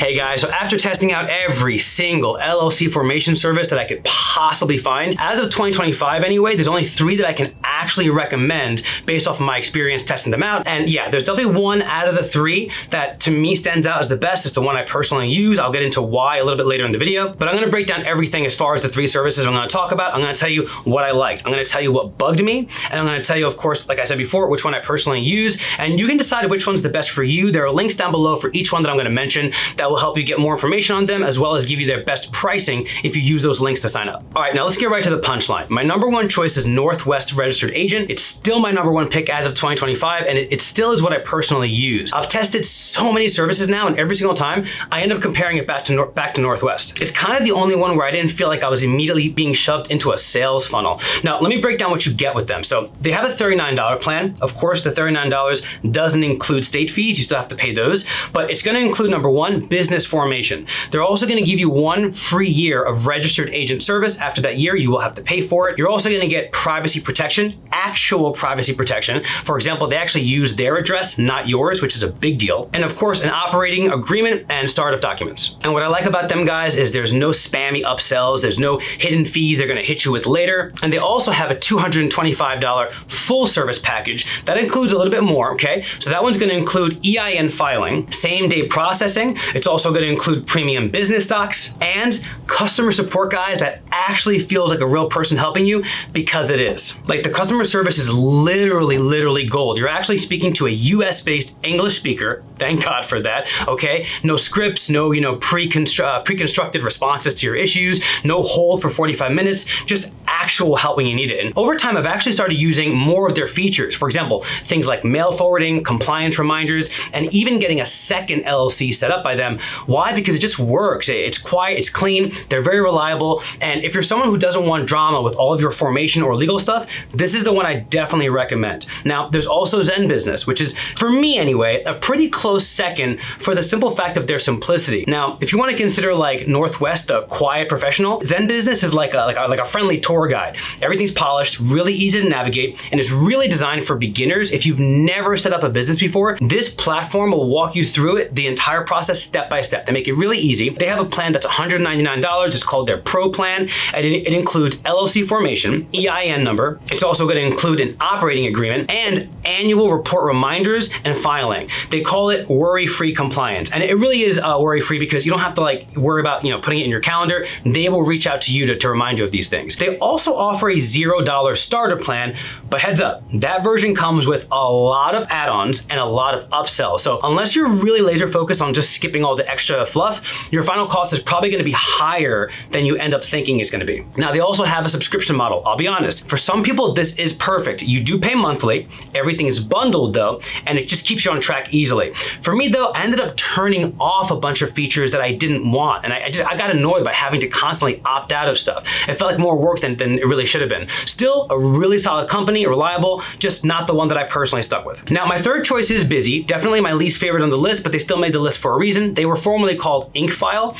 Hey guys, so after testing out every single LLC formation service that I could possibly find, as of 2025 anyway, there's only 3 that I can actually recommend based off of my experience testing them out. And yeah, there's definitely one out of the 3 that to me stands out as the best. It's the one I personally use. I'll get into why a little bit later in the video, but I'm gonna break down everything as far as the 3 services I'm gonna talk about. I'm gonna tell you what I liked. I'm gonna tell you what bugged me. And I'm gonna tell you, of course, like I said before, which one I personally use. And you can decide which one's the best for you. There are links down below for each one that I'm gonna mention that will help you get more information on them, as well as give you their best pricing if you use those links to sign up. All right, now let's get right to the punchline. My number 1 choice is Northwest Registered Agent. It's still my number 1 pick as of 2025, and it still is what I personally use. I've tested so many services now, and every single time I end up comparing it back to Northwest. It's kind of the only one where I didn't feel like I was immediately being shoved into a sales funnel. Now, let me break down what you get with them. So they have a $39 plan. Of course, the $39 doesn't include state fees. You still have to pay those, but it's gonna include, number 1, business formation. They're also gonna give you 1 free year of registered agent service. After that year, you will have to pay for it. You're also gonna get privacy protection, actual privacy protection. For example, they actually use their address, not yours, which is a big deal. And of course, an operating agreement and startup documents. And what I like about them, guys, is there's no spammy upsells. There's no hidden fees they're gonna hit you with later. And they also have a $225 full service package that includes a little bit more, okay? So that one's gonna include EIN filing, same day processing. It's also gonna include premium business docs and customer support, guys, that actually feels like a real person helping you, because it is. Like, the customer service is literally gold. You're actually speaking to a US-based English speaker. Thank God for that, okay? No scripts, no pre-constructed responses to your issues, no hold for 45 minutes, just actual help when you need it. And over time, I've actually started using more of their features. For example, things like mail forwarding, compliance reminders, and even getting a second LLC set up by them. Why? Because it just works. It's quiet, it's clean, they're very reliable. And if you're someone who doesn't want drama with all of your formation or legal stuff, this is the one I definitely recommend. Now, there's also ZenBusiness, which is, for me anyway, a pretty close second for the simple fact of their simplicity. Now, if you want to consider like Northwest a quiet professional, ZenBusiness is like a friendly tour guide. Everything's polished, really easy to navigate, and it's really designed for beginners. If you've never set up a business before, this platform will walk you through it, the entire process step by step. They make it really easy. They have a plan that's $199. It's called their Pro plan, and it includes LLC formation, EIN number. It's also going to include an operating agreement and annual report reminders and filing. They call it worry-free compliance, and it really is worry-free because you don't have to like worry about putting it in your calendar. They will reach out to you to remind you of these things. They also offer a $0 starter plan, but heads up, that version comes with a lot of add-ons and a lot of upsells. So unless you're really laser focused on just skipping all the extra fluff, your final cost is probably going to be higher than you end up thinking it's going to be. Now, they also have a subscription model. I'll be honest, for some people, this is perfect. You do pay monthly, everything is bundled though, and it just keeps you on track easily. For me though, I ended up turning off a bunch of features that I didn't want, and I got annoyed by having to constantly opt out of stuff. It felt like more work than it really should have been. Still a really solid company, reliable, just not the one that I personally stuck with. Now, my third choice is Bizee. Definitely my least favorite on the list, but they still made the list for a reason. They were formerly called Incfile.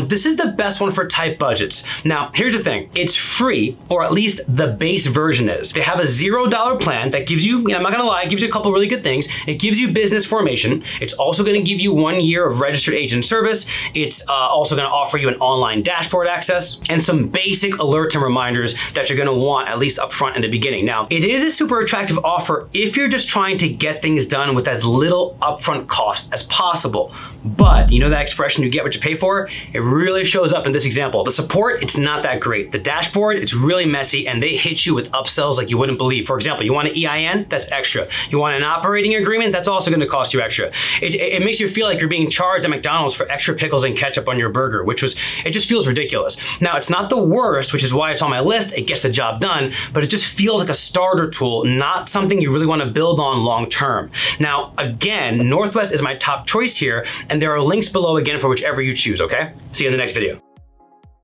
This is the best one for tight budgets. Now, here's the thing. It's free, or at least the base version is. They have a $0 plan that gives you, I'm not gonna lie, it gives you a couple really good things. It gives you business formation. It's also gonna give you 1 year of registered agent service. It's also gonna offer you an online dashboard access and some basic alerts and reminders that you're gonna want at least upfront in the beginning. Now, it is a super attractive offer if you're just trying to get things done with as little upfront cost as possible. But you know that expression, you get what you pay for? It really shows up in this example. The support, it's not that great. The dashboard, it's really messy, and they hit you with upsells like you wouldn't believe. For example, you want an EIN? That's extra. You want an operating agreement? That's also gonna cost you extra. It makes you feel like you're being charged at McDonald's for extra pickles and ketchup on your burger, it just feels ridiculous. Now, it's not the worst, which is why it's on my list. It gets the job done, but it just feels like a starter tool, not something you really wanna build on long term. Now, again, Northwest is my top choice here, and there are links below again for whichever you choose, okay? See you in the next video.